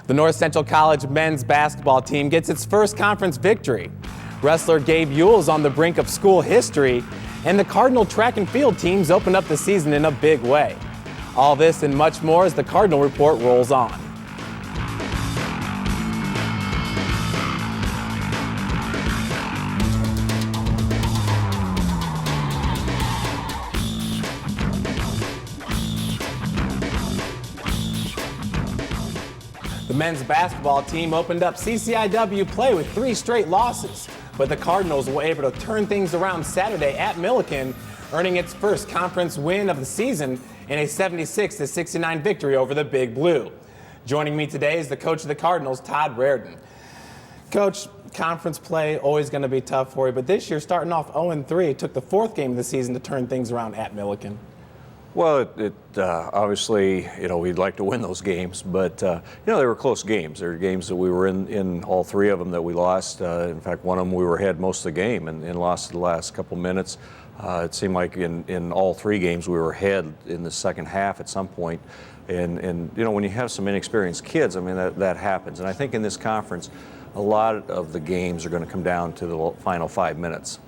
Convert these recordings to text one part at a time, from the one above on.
The North Central College men's basketball team gets its first conference victory. Wrestler Gabe Ewell's on the brink of school history, and the Cardinal track and field teams opened up the season in a big way. All this and much more as the Cardinal Report rolls on. The men's basketball team opened up CCIW play with 3 straight losses, but the Cardinals were able to turn things around Saturday at Milliken, earning its first conference win of the season in a 76-69 victory over the Big Blue. Joining me today is the coach of the Cardinals, Todd Raridon. Coach, conference play always going to be tough for you, but this year, starting off 0-3, it took the 4th game of the season to turn things around at Milliken. Well, obviously, we'd like to win those games, but, they were close games. There were games that we were in all 3 of them that we lost. In fact, one of them we were ahead most of the game and lost the last couple minutes. It seemed like in all 3 games we were ahead in the second half at some point. And when you have some inexperienced kids, I mean, that happens. And I think in this conference, a lot of the games are going to come down to the final 5 minutes.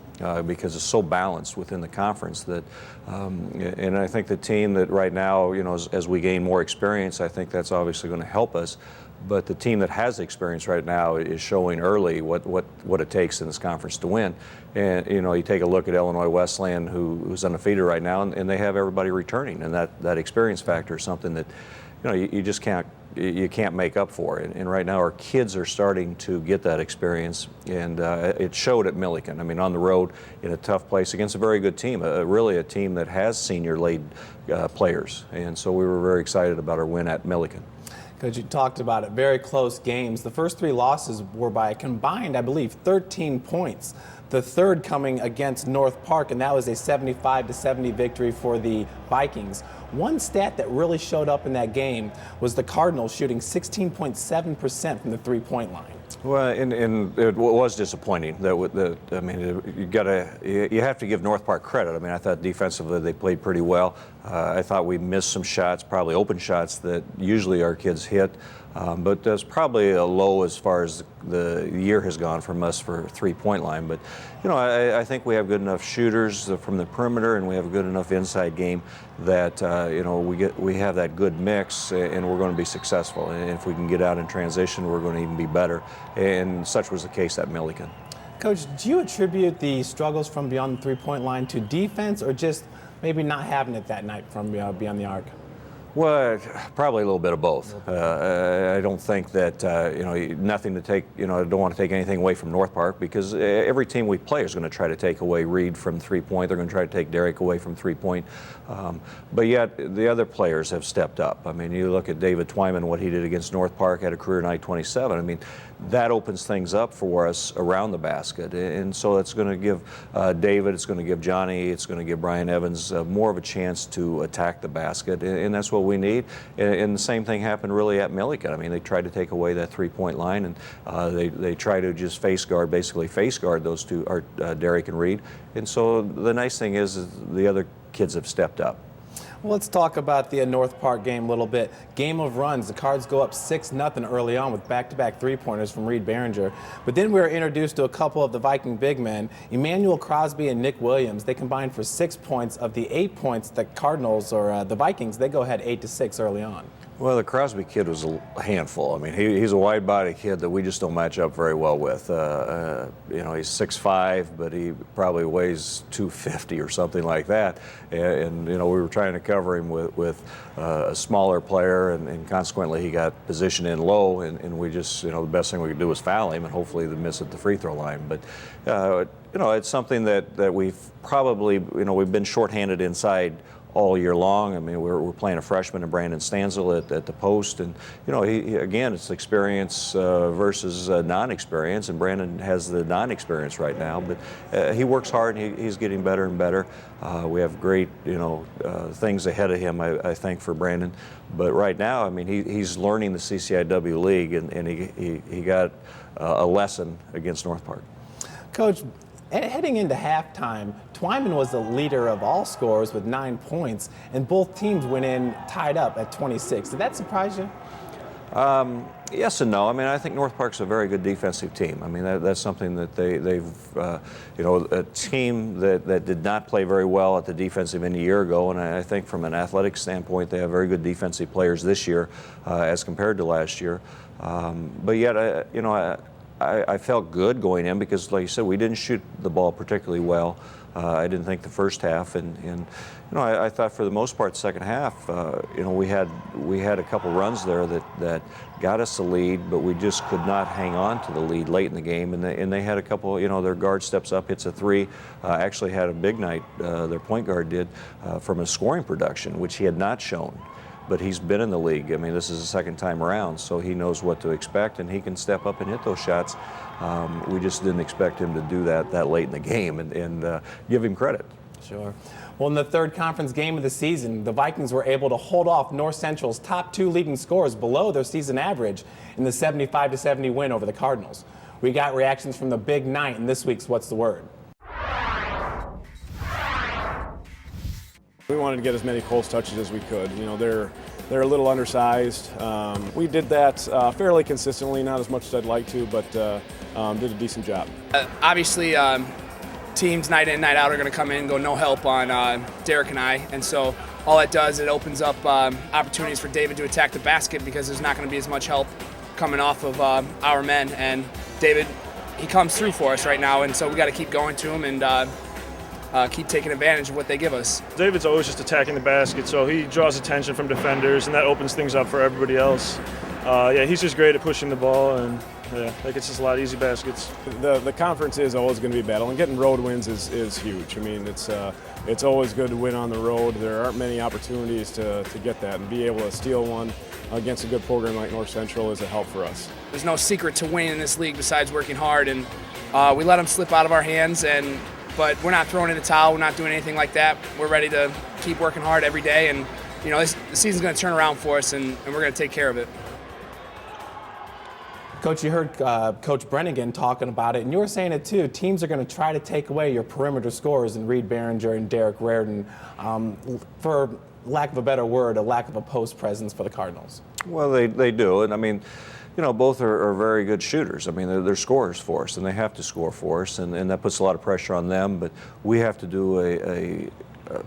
Because it's so balanced within the conference that, and I think the team that right now, as we gain more experience, I think that's obviously going to help us. But the team that has experience right now is showing early what it takes in this conference to win. And you take a look at Illinois Wesleyan, who's undefeated right now, and they have everybody returning, and that experience factor is something that you just can't make up for it. And right now our kids are starting to get that experience, and it showed at Milliken. I mean, on the road in a tough place against a very good team, really a team that has senior-laden players. And so we were very excited about our win at Milliken. Coach, you talked about it, very close games. The first 3 losses were by a combined, I believe, 13 points. The third coming against North Park, and that was a 75-70 victory for the Vikings. One stat that really showed up in that game was the Cardinals shooting 16.7% from the 3-point line. Well, and it was disappointing. You have to give North Park credit. I mean, I thought defensively they played pretty well. I thought we missed some shots, probably open shots that usually our kids hit. But there's probably a low as far as the year has gone from us for 3-point line. But, I think we have good enough shooters from the perimeter, and we have a good enough inside game that, we have that good mix, and we're going to be successful. And if we can get out in transition, we're going to even be better. And such was the case at Milliken. Coach, do you attribute the struggles from beyond the 3-point line to defense, or just maybe not having it that night from beyond the arc? Well, probably a little bit of both. I don't think that, nothing to take, I don't want to take anything away from North Park, because every team we play is going to try to take away Reed from 3-point. They're going to try to take Derek away from 3-point. But yet the other players have stepped up. I mean, you look at David Twyman, what he did against North Park, had a career night 27. I mean, that opens things up for us around the basket. And so it's going to give David, it's going to give Johnny, it's going to give Brian Evans more of a chance to attack the basket. And that's what we need. And the same thing happened really at Milliken. I mean, they tried to take away that 3-point line, and they try to just basically face guard those two, Derek and Reed. And so the nice thing is the other kids have stepped up. Well, let's talk about the North Park game a little bit. Game of runs. The Cards go up 6-0 early on with back-to-back 3-pointers from Reed Behringer. But then we were introduced to a couple of the Viking big men, Emmanuel Crosby and Nick Williams. They combined for 6 points. Of the 8 points, the Cardinals, or the Vikings, they go ahead 8-6 early on. Well, the Crosby kid was a handful. I mean, he's a wide-body kid that we just don't match up very well with. He's 6'5", but he probably weighs 250 or something like that. And we were trying to cover him with a smaller player, and consequently he got positioned in low, and we just, the best thing we could do was foul him and hopefully miss at the free throw line. But, it's something that we've probably, we've been shorthanded inside all year long. I mean, we're playing a freshman in Brandon Stanzel at the post, and again, it's experience versus non-experience, and Brandon has the non-experience right now, but he works hard, and he's getting better and better. We have great things ahead of him, I think, for Brandon. But right now, I mean, he's learning the CCIW league, and he got a lesson against North Park. Coach, heading into halftime, Twyman was the leader of all scorers with 9 points, and both teams went in tied up at 26. Did that surprise you? Yes and no. I mean, I think North Park's a very good defensive team. I mean, that's something that they've, a team that did not play very well at the defensive end a year ago, and I think from an athletic standpoint, they have very good defensive players this year as compared to last year. But yet, I felt good going in because, like you said, we didn't shoot the ball particularly well. I didn't think the first half, and I thought for the most part, the second half, we had a couple runs there that got us the lead, but we just could not hang on to the lead late in the game. And they had a couple, their guard steps up, hits a three, actually had a big night. Their point guard did from a scoring production, which he had not shown. But he's been in the league. I mean, this is the second time around, so he knows what to expect, and he can step up and hit those shots. We just didn't expect him to do that late in the game, and give him credit. Sure. Well, in the third conference game of the season, the Vikings were able to hold off North Central's top two leading scorers below their season average in the 75-70 win over the Cardinals. We got reactions from the big night in this week's What's the Word? We wanted to get as many close touches as we could. They're a little undersized. We did that fairly consistently, not as much as I'd like to, but did a decent job. Obviously, teams night in, night out are going to come in and go no help on Derek and I, and so all that does, it opens up opportunities for David to attack the basket because there's not going to be as much help coming off of our men, and David, he comes through for us right now, and so we got to keep going to him and keep taking advantage of what they give us. David's always just attacking the basket, so he draws attention from defenders, and that opens things up for everybody else. He's just great at pushing the ball, and that gets us a lot of easy baskets. The conference is always going to be a battle, and getting road wins is huge. I mean, it's always good to win on the road. There aren't many opportunities to get that, and be able to steal one against a good program like North Central is a help for us. There's no secret to winning in this league besides working hard, and we let them slip out of our hands, but we're not throwing in the towel. We're not doing anything like that. We're ready to keep working hard every day, and the season's going to turn around for us, and we're going to take care of it. Coach, you heard Coach Brennigan talking about it, and you were saying it too. Teams are going to try to take away your perimeter scorers in Reed Behringer and Derek Raridon. For lack of a better word, a lack of a post presence for the Cardinals. Well, they do, and I mean, both are very good shooters. I mean, they're scorers for us, and they have to score for us, and that puts a lot of pressure on them. But we have to do a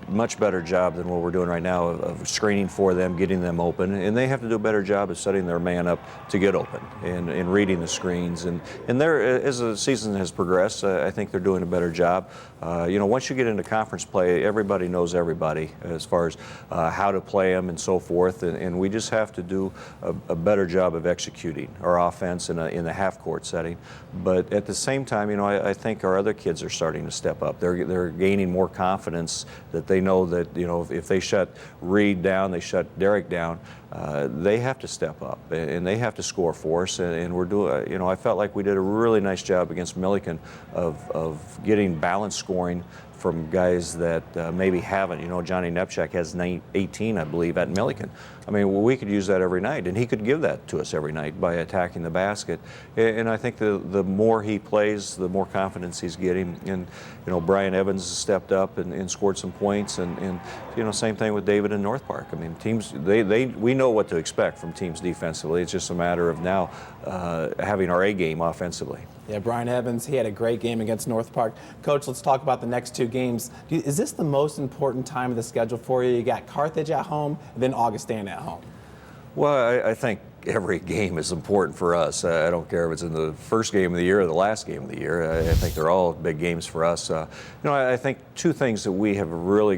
much better job than what we're doing right now of screening for them, getting them open, and they have to do a better job of setting their man up to get open and reading the screens. And as the season has progressed, I think they're doing a better job. Once you get into conference play, everybody knows everybody as far as how to play them and so forth, and we just have to do a better job of executing our offense in the half-court setting. But at the same time, I think our other kids are starting to step up. They're gaining more confidence that they know that, if they shut Reed down, they shut Derek down, they have to step up and they have to score for us. And we're doing, I felt like we did a really nice job against Millikan of getting balanced scoring from guys that maybe haven't. Johnny Nepchak has 18, I believe, at Millikan. I mean, we could use that every night, and he could give that to us every night by attacking the basket. And I think the more he plays, the more confidence he's getting. And, Brian Evans has stepped up and scored some points. And same thing with David in North Park. I mean, teams, we know what to expect from teams defensively. It's just a matter of now having our A game offensively. Yeah, Brian Evans, he had a great game against North Park. Coach, let's talk about the next two games. Is this the most important time of the schedule for you? You got Carthage at home, and then Augustana at home. Well, I think every game is important for us. I don't care if it's in the first game of the year or the last game of the year. I think they're all big games for us. I think two things that we have really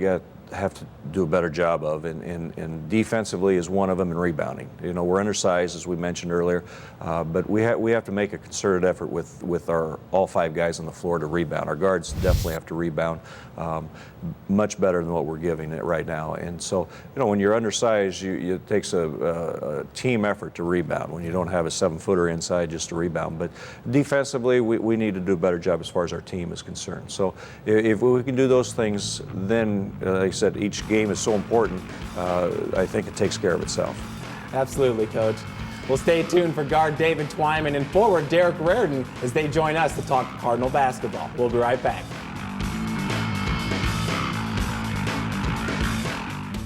have to do a better job of, and defensively is one of them, and rebounding. We're undersized, as we mentioned earlier, but we have to make a concerted effort with our all five guys on the floor to rebound. Our guards definitely have to rebound much better than what we're giving it right now. And so, when you're undersized, it takes a team effort to rebound when you don't have a 7-footer inside just to rebound. But defensively, we need to do a better job as far as our team is concerned. So if we can do those things, then, like I said, each game is so important. I think it takes care of itself. Absolutely, Coach. Well, stay tuned for guard David Twyman and forward Derek Raridon as they join us to talk Cardinal basketball. We'll be right back.